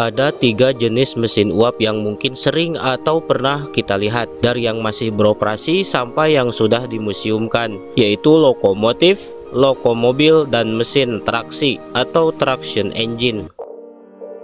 Ada 3 jenis mesin uap yang mungkin sering atau pernah kita lihat, dari yang masih beroperasi sampai yang sudah dimuseumkan, yaitu lokomotif, lokomobil, dan mesin traksi atau traction engine.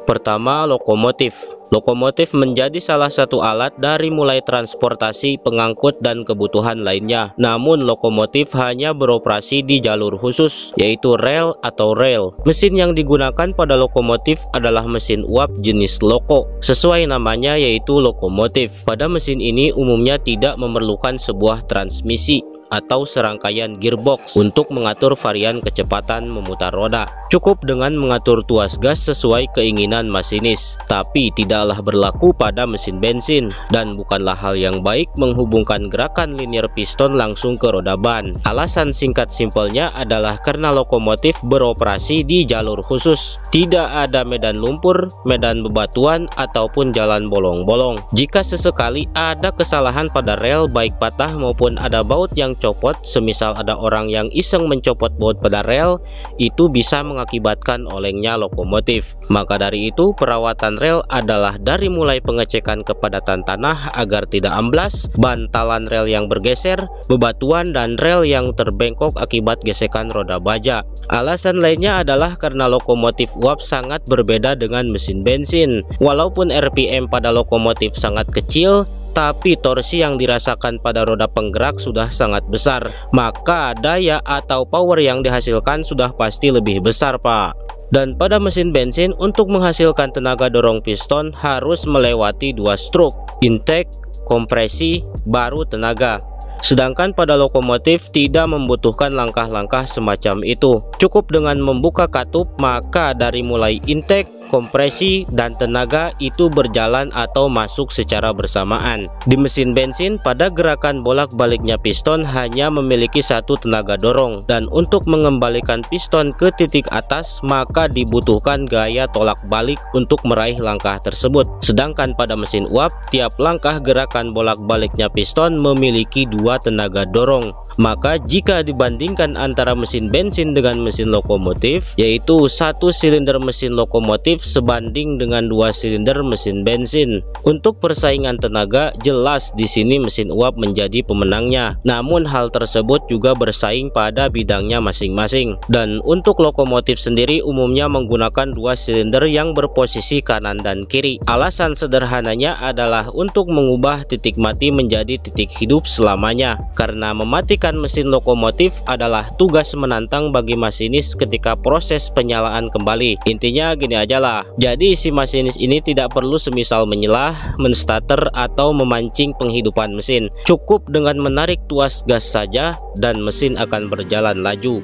Pertama, lokomotif. Lokomotif menjadi salah satu alat dari mulai transportasi, pengangkut, dan kebutuhan lainnya. Namun, lokomotif hanya beroperasi di jalur khusus, yaitu rel atau rail. Mesin yang digunakan pada lokomotif adalah mesin uap jenis loko. Sesuai namanya, yaitu lokomotif. Pada mesin ini umumnya tidak memerlukan sebuah transmisi atau serangkaian gearbox untuk mengatur varian kecepatan memutar roda. Cukup dengan mengatur tuas gas sesuai keinginan masinis, tapi tidaklah berlaku pada mesin bensin, dan bukanlah hal yang baik menghubungkan gerakan linear piston langsung ke roda ban. Alasan singkat simpelnya adalah karena lokomotif beroperasi di jalur khusus, tidak ada medan lumpur, medan bebatuan, ataupun jalan bolong-bolong. Jika sesekali ada kesalahan pada rel, baik patah maupun ada baut yang copot, semisal ada orang yang iseng mencopot baut pada rel, itu bisa mengakibatkan olengnya lokomotif. Maka dari itu, perawatan rel adalah dari mulai pengecekan kepadatan tanah agar tidak amblas, bantalan rel yang bergeser, bebatuan, dan rel yang terbengkok akibat gesekan roda baja. Alasan lainnya adalah karena lokomotif uap sangat berbeda dengan mesin bensin. Walaupun RPM pada lokomotif sangat kecil, tapi torsi yang dirasakan pada roda penggerak sudah sangat besar, maka daya atau power yang dihasilkan sudah pasti lebih besar, Pak. Dan pada mesin bensin, untuk menghasilkan tenaga dorong piston harus melewati 2 stroke, intake, kompresi, baru tenaga. Sedangkan pada lokomotif tidak membutuhkan langkah-langkah semacam itu. Cukup dengan membuka katup, maka dari mulai intake, kompresi, dan tenaga itu berjalan atau masuk secara bersamaan. Di mesin bensin, pada gerakan bolak-baliknya piston hanya memiliki 1 tenaga dorong, dan untuk mengembalikan piston ke titik atas maka dibutuhkan gaya tolak balik untuk meraih langkah tersebut. Sedangkan pada mesin uap, tiap langkah gerakan bolak-baliknya piston memiliki 2 tenaga dorong. Maka jika dibandingkan antara mesin bensin dengan mesin lokomotif, yaitu 1 silinder mesin lokomotif sebanding dengan 2 silinder mesin bensin. Untuk persaingan tenaga, jelas di sini mesin uap menjadi pemenangnya. Namun hal tersebut juga bersaing pada bidangnya masing-masing. Dan untuk lokomotif sendiri umumnya menggunakan 2 silinder yang berposisi kanan dan kiri. Alasan sederhananya adalah untuk mengubah titik mati menjadi titik hidup selamanya. Karena mematikan mesin lokomotif adalah tugas menantang bagi masinis ketika proses penyalaan kembali. Intinya gini aja lah. Jadi si masinis ini tidak perlu semisal menyelah, menstarter, atau memancing penghidupan mesin. Cukup dengan menarik tuas gas saja dan mesin akan berjalan laju.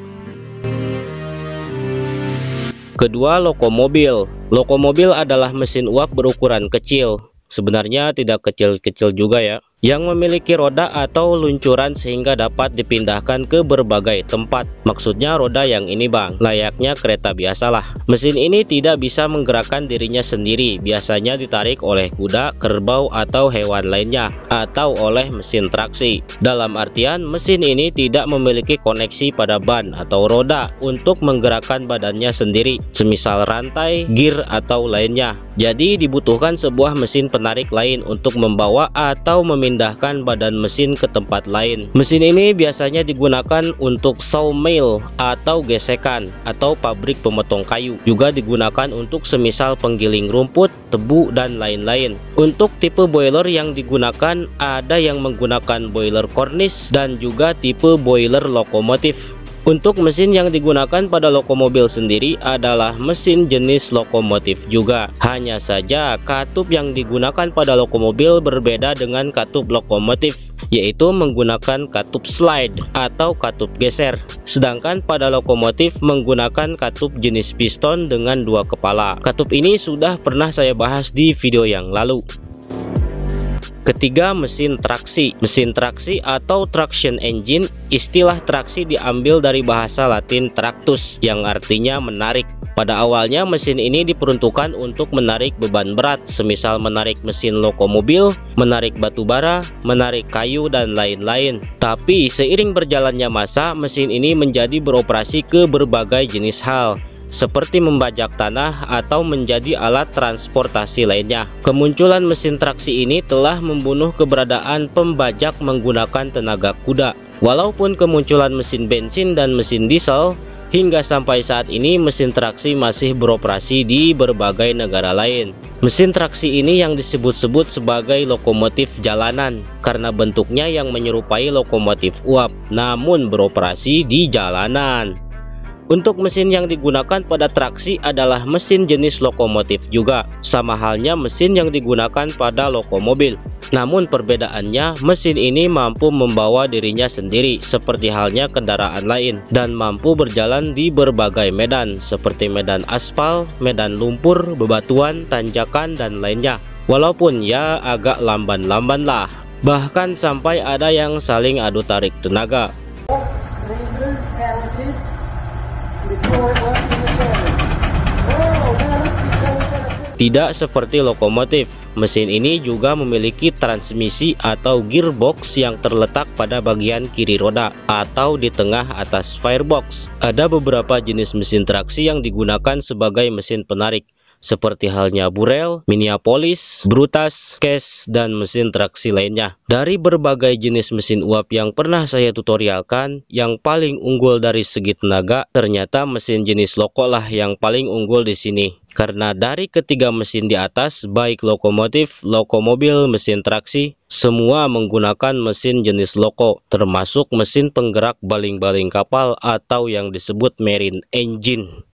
Kedua, lokomobil. Lokomobil adalah mesin uap berukuran kecil. Sebenarnya tidak kecil-kecil juga ya, yang memiliki roda atau luncuran sehingga dapat dipindahkan ke berbagai tempat. Maksudnya roda yang ini bang, layaknya kereta biasalah. Mesin ini tidak bisa menggerakkan dirinya sendiri, biasanya ditarik oleh kuda, kerbau, atau hewan lainnya, atau oleh mesin traksi. Dalam artian, mesin ini tidak memiliki koneksi pada ban atau roda untuk menggerakkan badannya sendiri, semisal rantai, gear, atau lainnya. Jadi dibutuhkan sebuah mesin penarik lain untuk membawa atau memindahkan badan mesin ke tempat lain. Mesin ini biasanya digunakan untuk sawmill atau gesekan atau pabrik pemotong kayu. Juga digunakan untuk semisal penggiling rumput, tebu, dan lain-lain. Untuk tipe boiler yang digunakan, ada yang menggunakan boiler kornis dan juga tipe boiler lokomotif. Untuk mesin yang digunakan pada lokomobil sendiri adalah mesin jenis lokomotif juga. Hanya saja katup yang digunakan pada lokomobil berbeda dengan katup lokomotif, yaitu menggunakan katup slide atau katup geser. Sedangkan pada lokomotif menggunakan katup jenis piston dengan 2 kepala. Katup ini sudah pernah saya bahas di video yang lalu. Ketiga, mesin traksi. Mesin traksi atau traction engine, istilah traksi diambil dari bahasa Latin tractus yang artinya menarik. Pada awalnya mesin ini diperuntukkan untuk menarik beban berat, semisal menarik mesin lokomobil, menarik batu bara, menarik kayu, dan lain-lain. Tapi seiring berjalannya masa, mesin ini menjadi beroperasi ke berbagai jenis hal, seperti membajak tanah atau menjadi alat transportasi lainnya. Kemunculan mesin traksi ini telah membunuh keberadaan pembajak menggunakan tenaga kuda. Walaupun kemunculan mesin bensin dan mesin diesel, hingga sampai saat ini mesin traksi masih beroperasi di berbagai negara lain. Mesin traksi ini yang disebut-sebut sebagai lokomotif jalanan karena bentuknya yang menyerupai lokomotif uap namun beroperasi di jalanan. Untuk mesin yang digunakan pada traksi adalah mesin jenis lokomotif juga, sama halnya mesin yang digunakan pada lokomobil. Namun perbedaannya, mesin ini mampu membawa dirinya sendiri seperti halnya kendaraan lain dan mampu berjalan di berbagai medan seperti medan aspal, medan lumpur, bebatuan, tanjakan, dan lainnya. Walaupun ya agak lamban-lamban lah, bahkan sampai ada yang saling adu tarik tenaga. Tidak seperti lokomotif, mesin ini juga memiliki transmisi atau gearbox yang terletak pada bagian kiri roda atau di tengah atas firebox. Ada beberapa jenis mesin traksi yang digunakan sebagai mesin penarik, seperti halnya Burrell, Minneapolis, Brutus, Case, dan mesin traksi lainnya. Dari berbagai jenis mesin uap yang pernah saya tutorialkan, yang paling unggul dari segi tenaga, ternyata mesin jenis loko lah yang paling unggul di sini. Karena dari ketiga mesin di atas, baik lokomotif, lokomobil, mesin traksi, semua menggunakan mesin jenis loko, termasuk mesin penggerak baling-baling kapal atau yang disebut marine engine.